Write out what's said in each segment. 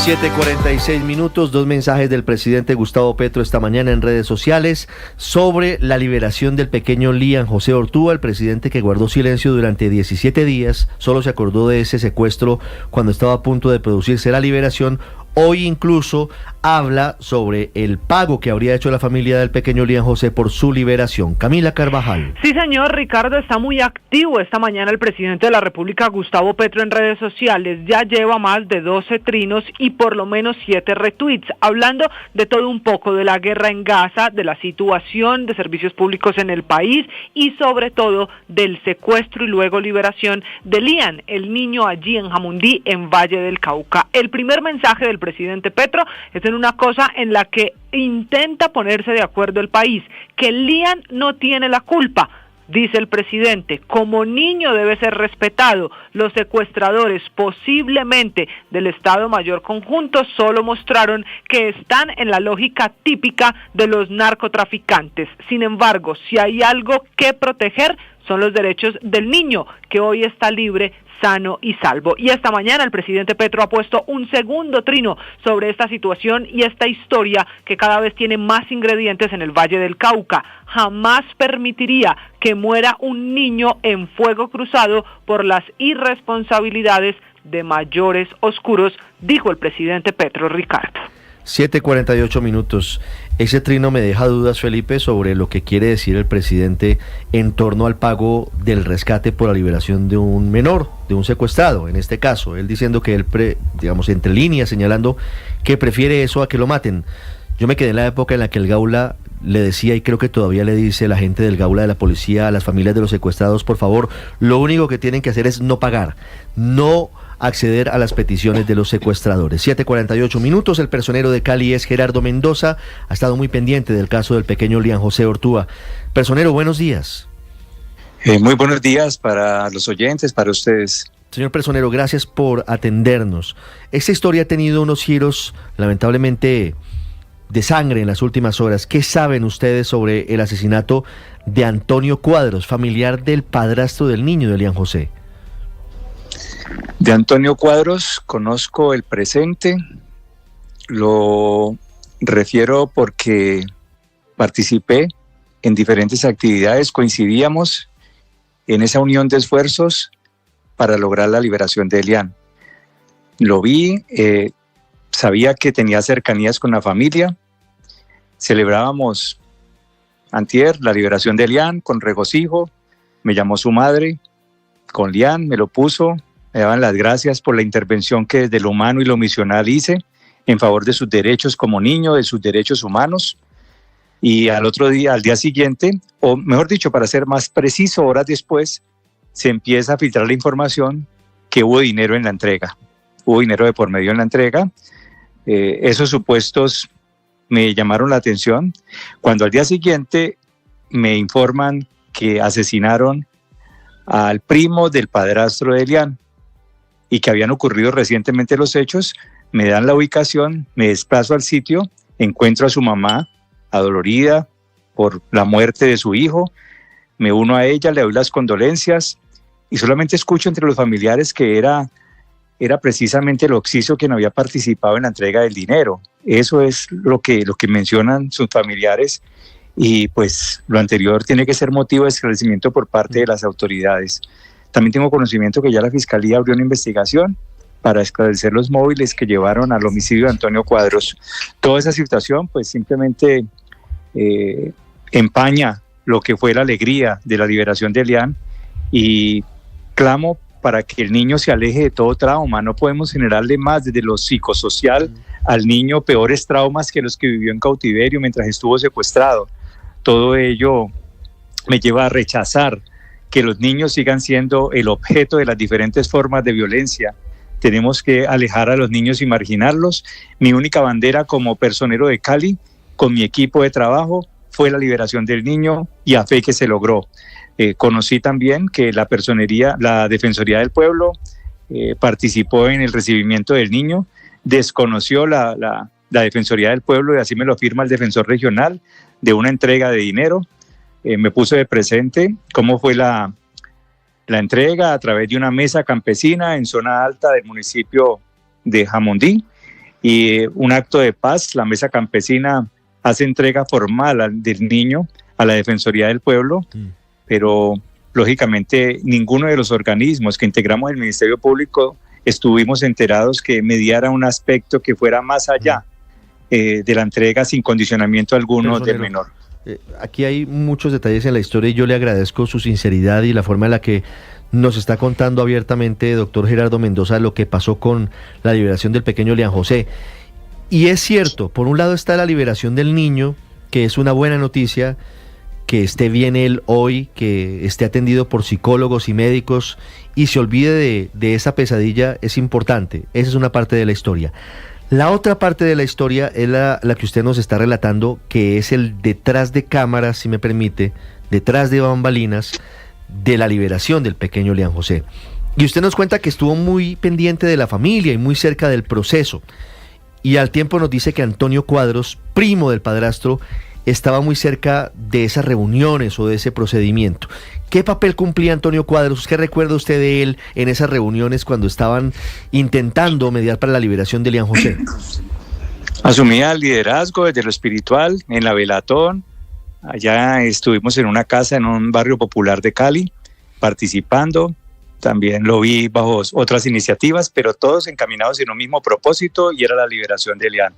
7:46, dos mensajes del presidente Gustavo Petro esta mañana en redes sociales sobre la liberación del pequeño Lian José Ortúa. El presidente, que guardó silencio durante 17 días, solo se acordó de ese secuestro cuando estaba a punto de producirse la liberación. Hoy incluso habla sobre el pago que habría hecho la familia del pequeño Lian José por su liberación. Camila Carvajal. Sí, señor Ricardo, está muy activo esta mañana el presidente de la República, Gustavo Petro, en redes sociales. Ya lleva más de 12 trinos y por lo menos 7 retweets, hablando de todo un poco, de la guerra en Gaza, de la situación de servicios públicos en el país y sobre todo del secuestro y luego liberación de Lian, el niño allí en Jamundí, en Valle del Cauca. El primer mensaje del presidente Petro es en una cosa en la que intenta ponerse de acuerdo el país, que Lian no tiene la culpa. Dice el presidente, como niño debe ser respetado. Los secuestradores, posiblemente del Estado Mayor Conjunto, solo mostraron que están en la lógica típica de los narcotraficantes. Sin embargo, si hay algo que proteger, son los derechos del niño, que hoy está libre, sano y salvo. Y esta mañana el presidente Petro ha puesto un segundo trino sobre esta situación y esta historia que cada vez tiene más ingredientes en el Valle del Cauca. Jamás permitiría que muera un niño en fuego cruzado por las irresponsabilidades de mayores oscuros, dijo el presidente Petro, Ricardo. 7:48. Ese trino me deja dudas, Felipe, sobre lo que quiere decir el presidente en torno al pago del rescate por la liberación de un menor, de un secuestrado, en este caso. Él diciendo que él, entre líneas, señalando que prefiere eso a que lo maten. Yo me quedé en la época en la que el Gaula le decía, y creo que todavía le dice la gente del Gaula de la policía a las familias de los secuestrados: por favor, lo único que tienen que hacer es no pagar, no acceder a las peticiones de los secuestradores. 7:48. El personero de Cali es Gerardo Mendoza. Ha estado muy pendiente del caso del pequeño Lian José Ortúa. Personero, buenos días. Muy buenos días para los oyentes, para ustedes. Señor personero, gracias por atendernos. Esta historia ha tenido unos giros, lamentablemente, de sangre en las últimas horas. ¿Qué saben ustedes sobre el asesinato de Antonio Cuadros, familiar del padrastro del niño de Lian José? De Antonio Cuadros conozco el presente, lo refiero porque participé en diferentes actividades, coincidíamos en esa unión de esfuerzos para lograr la liberación de Lian. Lo vi, sabía que tenía cercanías con la familia, celebrábamos antier la liberación de Lian con regocijo, me llamó su madre con Lian, me lo puso. Me daban las gracias por la intervención que desde lo humano y lo misional hice en favor de sus derechos como niño, de sus derechos humanos. Y al día siguiente, o mejor dicho, para ser más preciso, horas después, se empieza a filtrar la información que hubo dinero en la entrega. Hubo dinero de por medio en la entrega. Esos supuestos me llamaron la atención. Cuando al día siguiente me informan que asesinaron al primo del padrastro de Lian, y que habían ocurrido recientemente los hechos, me dan la ubicación, me desplazo al sitio, encuentro a su mamá adolorida por la muerte de su hijo, me uno a ella, le doy las condolencias y solamente escucho entre los familiares que era precisamente el Oxiso quien había participado en la entrega del dinero. Eso es lo que mencionan sus familiares y pues lo anterior tiene que ser motivo de esclarecimiento por parte de las autoridades. También tengo conocimiento que ya la Fiscalía abrió una investigación para esclarecer los móviles que llevaron al homicidio de Antonio Cuadros. Toda esa situación pues simplemente empaña lo que fue la alegría de la liberación de Lian y clamo para que el niño se aleje de todo trauma. No podemos generarle más desde lo psicosocial al niño peores traumas que los que vivió en cautiverio mientras estuvo secuestrado. Todo ello me lleva a rechazar que los niños sigan siendo el objeto de las diferentes formas de violencia. Tenemos que alejar a los niños y marginarlos. Mi única bandera como personero de Cali, con mi equipo de trabajo, fue la liberación del niño y a fe que se logró. Conocí también que la Defensoría del Pueblo participó en el recibimiento del niño, desconoció la Defensoría del Pueblo, y así me lo firma el defensor regional, de una entrega de dinero. Me puse de presente cómo fue la entrega a través de una mesa campesina en zona alta del municipio de Jamundí, y un acto de paz, la Mesa Campesina hace entrega formal del niño a la Defensoría del Pueblo, pero lógicamente ninguno de los organismos que integramos el Ministerio Público estuvimos enterados que mediara un aspecto que fuera más allá de la entrega sin condicionamiento alguno del menor. Aquí hay muchos detalles en la historia y yo le agradezco su sinceridad y la forma en la que nos está contando abiertamente, doctor Gerardo Mendoza, lo que pasó con la liberación del pequeño Lian José. Y es cierto, por un lado está la liberación del niño, que es una buena noticia, que esté bien él hoy, que esté atendido por psicólogos y médicos y se olvide de esa pesadilla, es importante. Esa es una parte de la historia. La otra parte de la historia es la que usted nos está relatando, que es el detrás de cámaras, si me permite, detrás de bambalinas, de la liberación del pequeño Lian José. Y usted nos cuenta que estuvo muy pendiente de la familia y muy cerca del proceso. Y al tiempo nos dice que Antonio Cuadros, primo del padrastro, estaba muy cerca de esas reuniones o de ese procedimiento. ¿Qué papel cumplía Antonio Cuadros? ¿Qué recuerda usted de él en esas reuniones cuando estaban intentando mediar para la liberación de Lian José? Asumía el liderazgo desde lo espiritual, en la velatón. Allá estuvimos en una casa en un barrio popular de Cali, participando. También lo vi bajo otras iniciativas, pero todos encaminados en un mismo propósito y era la liberación de Lian.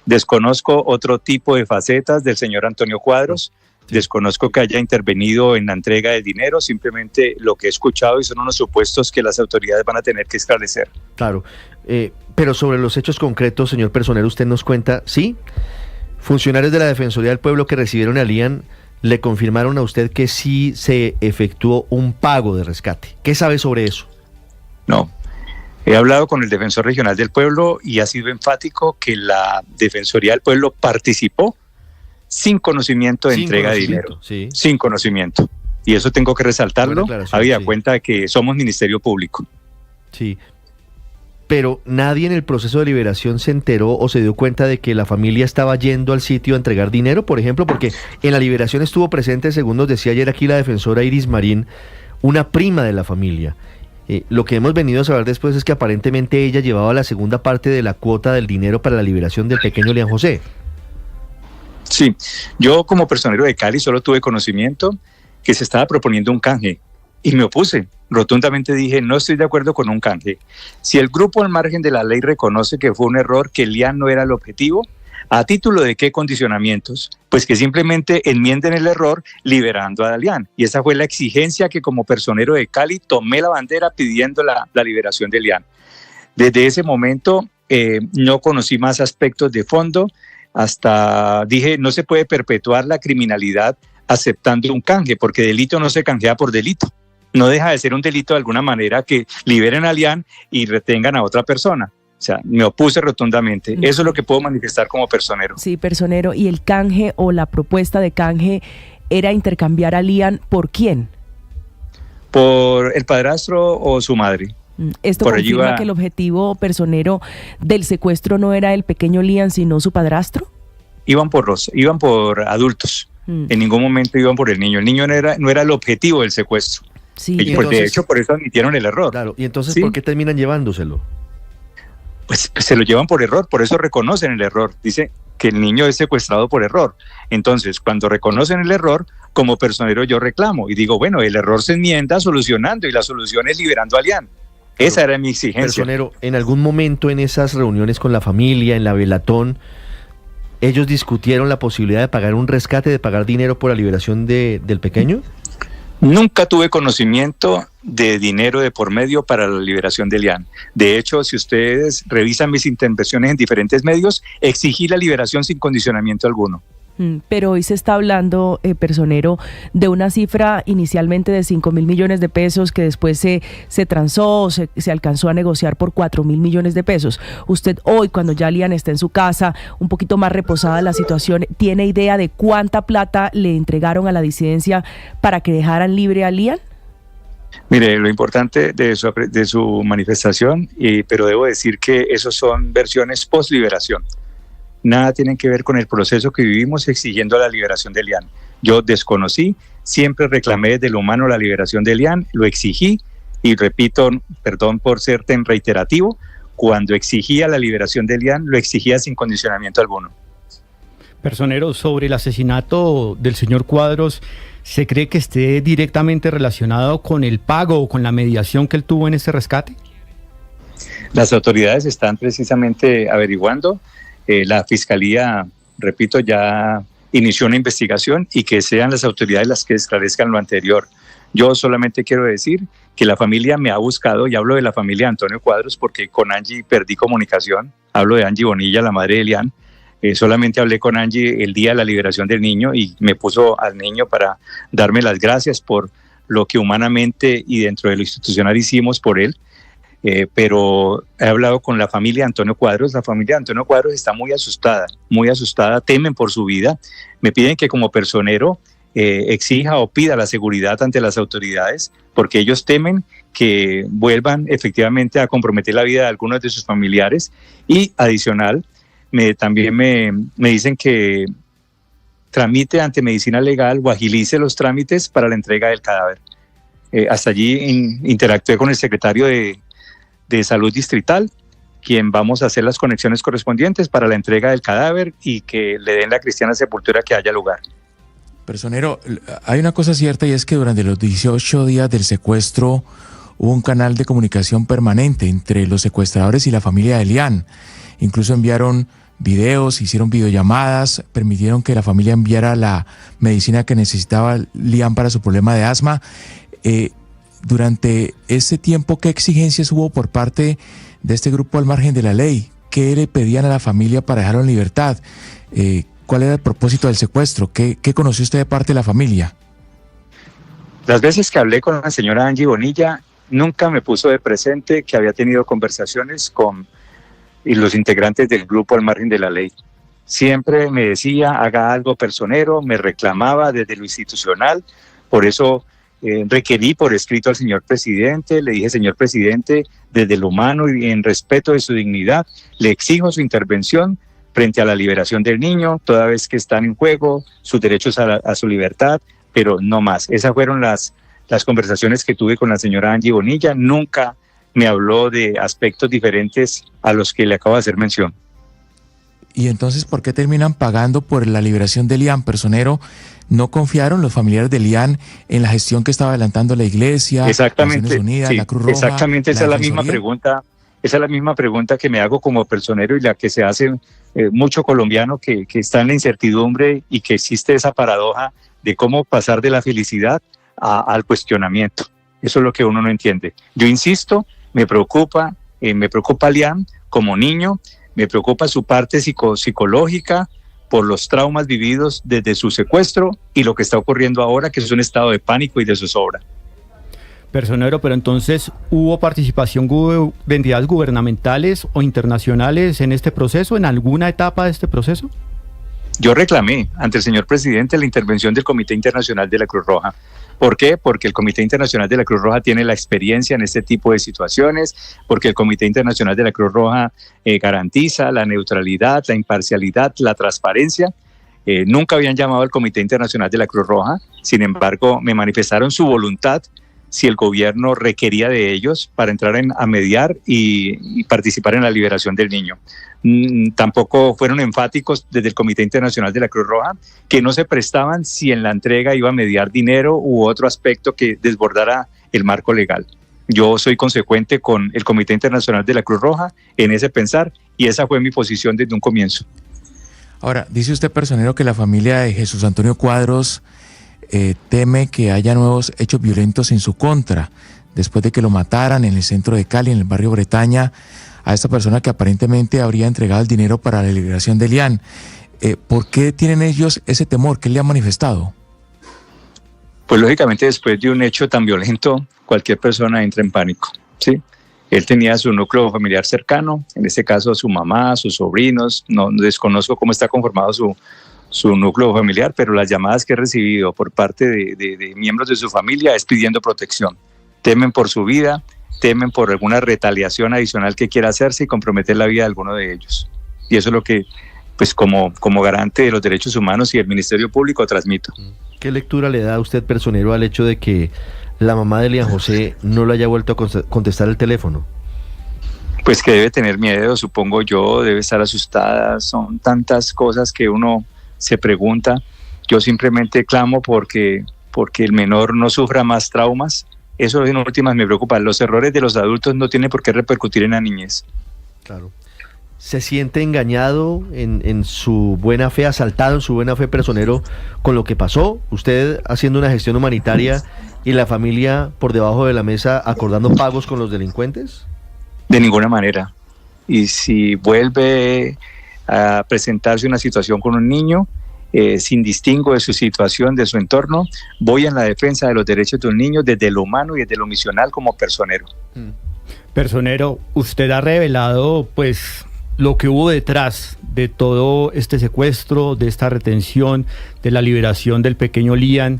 Desconozco otro tipo de facetas del señor Antonio Cuadros, desconozco que haya intervenido en la entrega de dinero, simplemente lo que he escuchado y son unos supuestos que las autoridades van a tener que esclarecer. Claro, pero sobre los hechos concretos, señor Personero, usted nos cuenta, ¿sí? Funcionarios de la Defensoría del Pueblo que recibieron a Lian le confirmaron a usted que sí se efectuó un pago de rescate. ¿Qué sabe sobre eso? No. He hablado con el Defensor Regional del Pueblo y ha sido enfático que la Defensoría del Pueblo participó sin conocimiento de entrega de dinero. Sí. Sin conocimiento. Y eso tengo que resaltarlo, habida cuenta de que somos Ministerio Público. Sí. Pero nadie en el proceso de liberación se enteró o se dio cuenta de que la familia estaba yendo al sitio a entregar dinero, por ejemplo, porque en la liberación estuvo presente, según nos decía ayer aquí la defensora Iris Marín, una prima de la familia. Lo que hemos venido a saber después es que aparentemente ella llevaba la segunda parte de la cuota del dinero para la liberación del pequeño Lian José. Sí, yo como personero de Cali solo tuve conocimiento que se estaba proponiendo un canje y me opuse. Rotundamente dije, no estoy de acuerdo con un canje. Si el grupo al margen de la ley reconoce que fue un error, que Lian no era el objetivo, ¿a título de qué condicionamientos? Pues que simplemente enmienden el error liberando a Lian. Y esa fue la exigencia que como personero de Cali tomé la bandera pidiendo la liberación de Lian. Desde ese momento no conocí más aspectos de fondo, hasta dije, no se puede perpetuar la criminalidad aceptando un canje, porque delito no se canjea por delito. No deja de ser un delito de alguna manera que liberen a Lian y retengan a otra persona. O sea, me opuse rotundamente. Eso es lo que puedo manifestar como personero. Sí, personero. ¿Y el canje o la propuesta de canje era intercambiar a Lian por quién? Por el padrastro o su madre. ¿Esto confirma que el objetivo, personero, del secuestro no era el pequeño Lian, sino su padrastro? Iban por adultos. En ningún momento iban por el niño. El niño no era el objetivo del secuestro. Sí. Entonces, de hecho, por eso admitieron el error. Claro, y entonces, ¿sí? ¿Por qué terminan llevándoselo? Pues se lo llevan por error, por eso reconocen el error. Dice que el niño es secuestrado por error. Entonces, cuando reconocen el error, como personero yo reclamo y digo, bueno, el error se enmienda solucionando y la solución es liberando a Lian. Esa era mi exigencia. Personero, en algún momento en esas reuniones con la familia, en la velatón, ¿ellos discutieron la posibilidad de pagar un rescate, de pagar dinero por la liberación del pequeño? Nunca tuve conocimiento de dinero de por medio para la liberación de Lian. De hecho, si ustedes revisan mis intervenciones en diferentes medios, exigí la liberación sin condicionamiento alguno. Pero hoy se está hablando, personero, de una cifra inicialmente de 5.000 millones de pesos que después se transó, se alcanzó a negociar por 4.000 millones de pesos. Usted hoy, cuando ya Lian está en su casa, un poquito más reposada la situación, ¿tiene idea de cuánta plata le entregaron a la disidencia para que dejaran libre a Lian? Mire, lo importante de su manifestación, pero debo decir que esos son versiones post-liberación. Nada tienen que ver con el proceso que vivimos exigiendo la liberación de Lian. Yo desconocí, siempre reclamé desde lo humano la liberación de Lian, lo exigí y repito, perdón por ser tan reiterativo, cuando exigía la liberación de Elian, lo exigía sin condicionamiento alguno. Personero, sobre el asesinato del señor Cuadros, ¿se cree que esté directamente relacionado con el pago o con la mediación que él tuvo en ese rescate? Las autoridades están precisamente averiguando. La Fiscalía, repito, ya inició una investigación y que sean las autoridades las que esclarezcan lo anterior. Yo solamente quiero decir que la familia me ha buscado, y hablo de la familia de Antonio Cuadros porque con Angie perdí comunicación. Hablo de Angie Bonilla, la madre de Elian. Solamente hablé con Angie el día de la liberación del niño y me puso al niño para darme las gracias por lo que humanamente y dentro de lo institucional hicimos por él. Pero he hablado con la familia de Antonio Cuadros. La familia de Antonio Cuadros está muy asustada, temen por su vida. Me piden que como personero exija o pida la seguridad ante las autoridades, porque ellos temen que vuelvan efectivamente a comprometer la vida de algunos de sus familiares. Y adicional, también me dicen que tramite ante medicina legal o agilice los trámites para la entrega del cadáver. Hasta allí interactué con el secretario de Salud Distrital, quien vamos a hacer las conexiones correspondientes para la entrega del cadáver y que le den la cristiana sepultura que haya lugar. Personero, hay una cosa cierta y es que durante los 18 días del secuestro hubo un canal de comunicación permanente entre los secuestradores y la familia de Elian. Incluso enviaron videos, hicieron videollamadas, permitieron que la familia enviara la medicina que necesitaba Elian para su problema de asma. Durante ese tiempo, ¿qué exigencias hubo por parte de este grupo al margen de la ley? ¿Qué le pedían a la familia para dejarlo en libertad? ¿Cuál era el propósito del secuestro? ¿Qué conoció usted de parte de la familia? Las veces que hablé con la señora Angie Bonilla, nunca me puso de presente que había tenido conversaciones con los integrantes del grupo al margen de la ley. Siempre me decía, haga algo personero, me reclamaba desde lo institucional, por eso requerí por escrito al señor presidente, le dije, señor presidente, desde lo humano y en respeto de su dignidad, le exijo su intervención frente a la liberación del niño, toda vez que están en juego sus derechos a su libertad, pero no más. Esas fueron las conversaciones que tuve con la señora Angie Bonilla. Nunca me habló de aspectos diferentes a los que le acabo de hacer mención. ¿Y entonces por qué terminan pagando por la liberación de Elian, personero? ¿No confiaron los familiares de Elian en la gestión que estaba adelantando la Iglesia, Naciones Unidas, sí, la Cruz Roja? Exactamente, esa es la misma pregunta. Esa es la misma pregunta que me hago como personero y la que se hace mucho colombiano que está en la incertidumbre y que existe esa paradoja de cómo pasar de la felicidad al cuestionamiento. Eso es lo que uno no entiende. Yo insisto, me preocupa Elian como niño, me preocupa su parte psicológica por los traumas vividos desde su secuestro y lo que está ocurriendo ahora, que es un estado de pánico y de zozobra. Personero, pero entonces, ¿hubo participación de entidades gubernamentales o internacionales en este proceso, en alguna etapa de este proceso? Yo reclamé ante el señor presidente la intervención del Comité Internacional de la Cruz Roja. ¿Por qué? Porque el Comité Internacional de la Cruz Roja tiene la experiencia en este tipo de situaciones, porque el Comité Internacional de la Cruz Roja garantiza la neutralidad, la imparcialidad, la transparencia. Nunca habían llamado al Comité Internacional de la Cruz Roja, sin embargo me manifestaron su voluntad si el gobierno requería de ellos para entrar a mediar y participar en la liberación del niño. Tampoco fueron enfáticos desde el Comité Internacional de la Cruz Roja que no se prestaban si en la entrega iba a mediar dinero u otro aspecto que desbordara el marco legal. Yo soy consecuente con el Comité Internacional de la Cruz Roja en ese pensar y esa fue mi posición desde un comienzo. Ahora, dice usted, personero, que la familia de Jesús Antonio Cuadros teme que haya nuevos hechos violentos en su contra, después de que lo mataran en el centro de Cali, en el barrio Bretaña, a esta persona que aparentemente habría entregado el dinero para la liberación de Elian. ¿Por qué tienen ellos ese temor? ¿Qué le han manifestado? Pues lógicamente después de un hecho tan violento, cualquier persona entra en pánico, ¿sí? Él tenía su núcleo familiar cercano, en este caso su mamá, sus sobrinos, no desconozco cómo está conformado su núcleo familiar, pero las llamadas que he recibido por parte de miembros de su familia es pidiendo protección. Temen por su vida, temen por alguna retaliación adicional que quiera hacerse y comprometer la vida de alguno de ellos. Y eso es lo que, pues como garante de los derechos humanos y del Ministerio Público, transmito. ¿Qué lectura le da a usted, personero, al hecho de que la mamá de Elian José no le haya vuelto a contestar el teléfono? Pues que debe tener miedo, supongo yo, debe estar asustada, son tantas cosas que uno se pregunta. Yo simplemente clamo porque el menor no sufra más traumas. Eso en últimas me preocupa. Los errores de los adultos no tienen por qué repercutir en la niñez. Claro. ¿Se siente engañado en su buena fe, asaltado en su buena fe, personero, con lo que pasó? Usted haciendo una gestión humanitaria y la familia por debajo de la mesa acordando pagos con los delincuentes. De ninguna manera. Y si vuelve a presentarse una situación con un niño, sin distingo de su situación, de su entorno, voy en la defensa de los derechos de un niño desde lo humano y desde lo misional como personero. Personero, usted ha revelado pues lo que hubo detrás de todo este secuestro, de esta retención, de la liberación del pequeño Liam,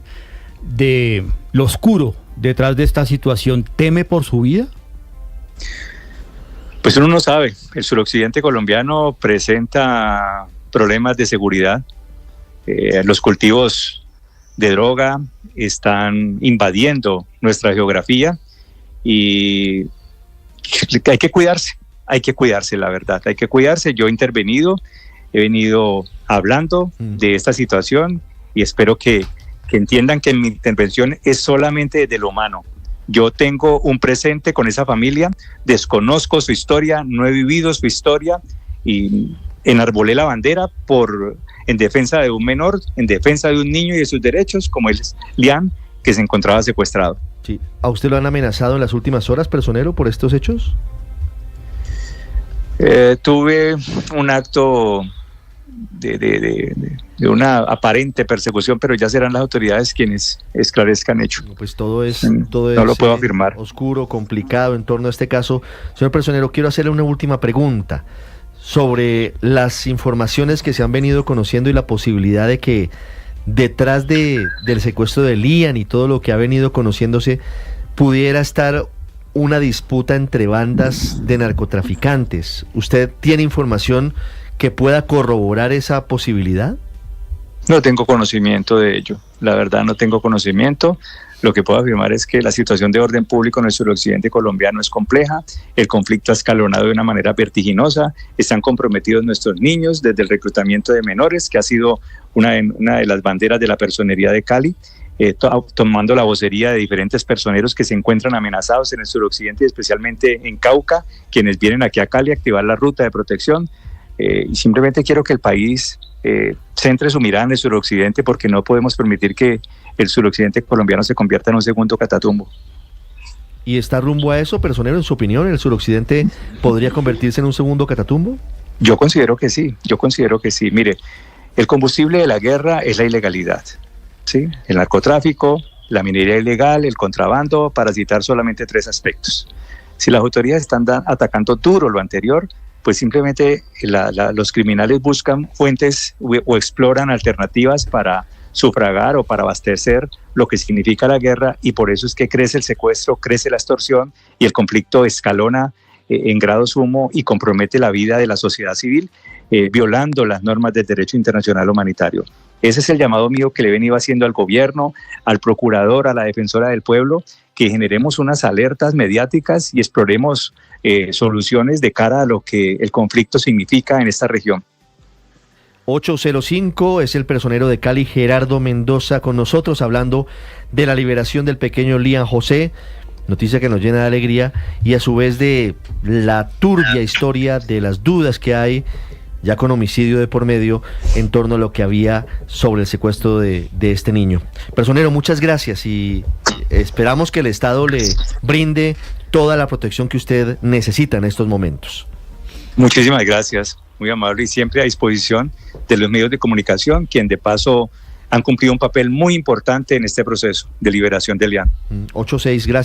de lo oscuro detrás de esta situación. ¿Teme por su vida? Pues uno no sabe. El suroccidente colombiano presenta problemas de seguridad. Los cultivos de droga están invadiendo nuestra geografía y hay que cuidarse, la verdad, hay que cuidarse. Yo he venido hablando de esta situación y espero que entiendan que mi intervención es solamente desde lo humano. Yo tengo un presente con esa familia, desconozco su historia, no he vivido su historia y enarbolé la bandera en defensa de un menor, en defensa de un niño y de sus derechos, como es Liam, que se encontraba secuestrado. Sí. ¿A usted lo han amenazado en las últimas horas, personero, por estos hechos? Tuve un acto de una aparente persecución, pero ya serán las autoridades quienes esclarezcan hecho. Pues todo es no lo puedo afirmar. Oscuro, complicado en torno a este caso. Señor personero, quiero hacerle una última pregunta sobre las informaciones que se han venido conociendo y la posibilidad de que detrás del secuestro de Liam y todo lo que ha venido conociéndose pudiera estar una disputa entre bandas de narcotraficantes. ¿Usted tiene información que pueda corroborar esa posibilidad? No tengo conocimiento de ello, la verdad no tengo conocimiento. Lo que puedo afirmar es que la situación de orden público en el suroccidente colombiano es compleja, el conflicto ha escalonado de una manera vertiginosa, están comprometidos nuestros niños desde el reclutamiento de menores, que ha sido una de las banderas de la personería de Cali, tomando la vocería de diferentes personeros que se encuentran amenazados en el suroccidente y especialmente en Cauca, quienes vienen aquí a Cali a activar la ruta de protección. Y simplemente quiero que el país centre su mirada en el suroccidente, porque no podemos permitir que el suroccidente colombiano se convierta en un segundo Catatumbo. ¿Y está rumbo a eso, personero? En su opinión, ¿el suroccidente podría convertirse en un segundo Catatumbo? Yo considero que sí. Mire, el combustible de la guerra es la ilegalidad, ¿sí? El narcotráfico, la minería ilegal, el contrabando, para citar solamente 3 aspectos. Si las autoridades están atacando duro lo anterior, pues simplemente los criminales buscan fuentes o exploran alternativas para sufragar o para abastecer lo que significa la guerra, y por eso es que crece el secuestro, crece la extorsión y el conflicto escalona en grado sumo y compromete la vida de la sociedad civil, violando las normas del derecho internacional humanitario. Ese es el llamado mío que le he venido haciendo al gobierno, al procurador, a la defensora del pueblo, que generemos unas alertas mediáticas y exploremos soluciones de cara a lo que el conflicto significa en esta región. 805 es el personero de Cali, Gerardo Mendoza, con nosotros hablando de la liberación del pequeño Liam José, noticia que nos llena de alegría, y a su vez de la turbia historia, de las dudas que hay, ya con homicidio de por medio, en torno a lo que había sobre el secuestro de este niño. Personero, muchas gracias y esperamos que el Estado le brinde toda la protección que usted necesita en estos momentos. Muchísimas gracias, muy amable, y siempre a disposición de los medios de comunicación, quien de paso han cumplido un papel muy importante en este proceso de liberación de Liam. 86, gracias.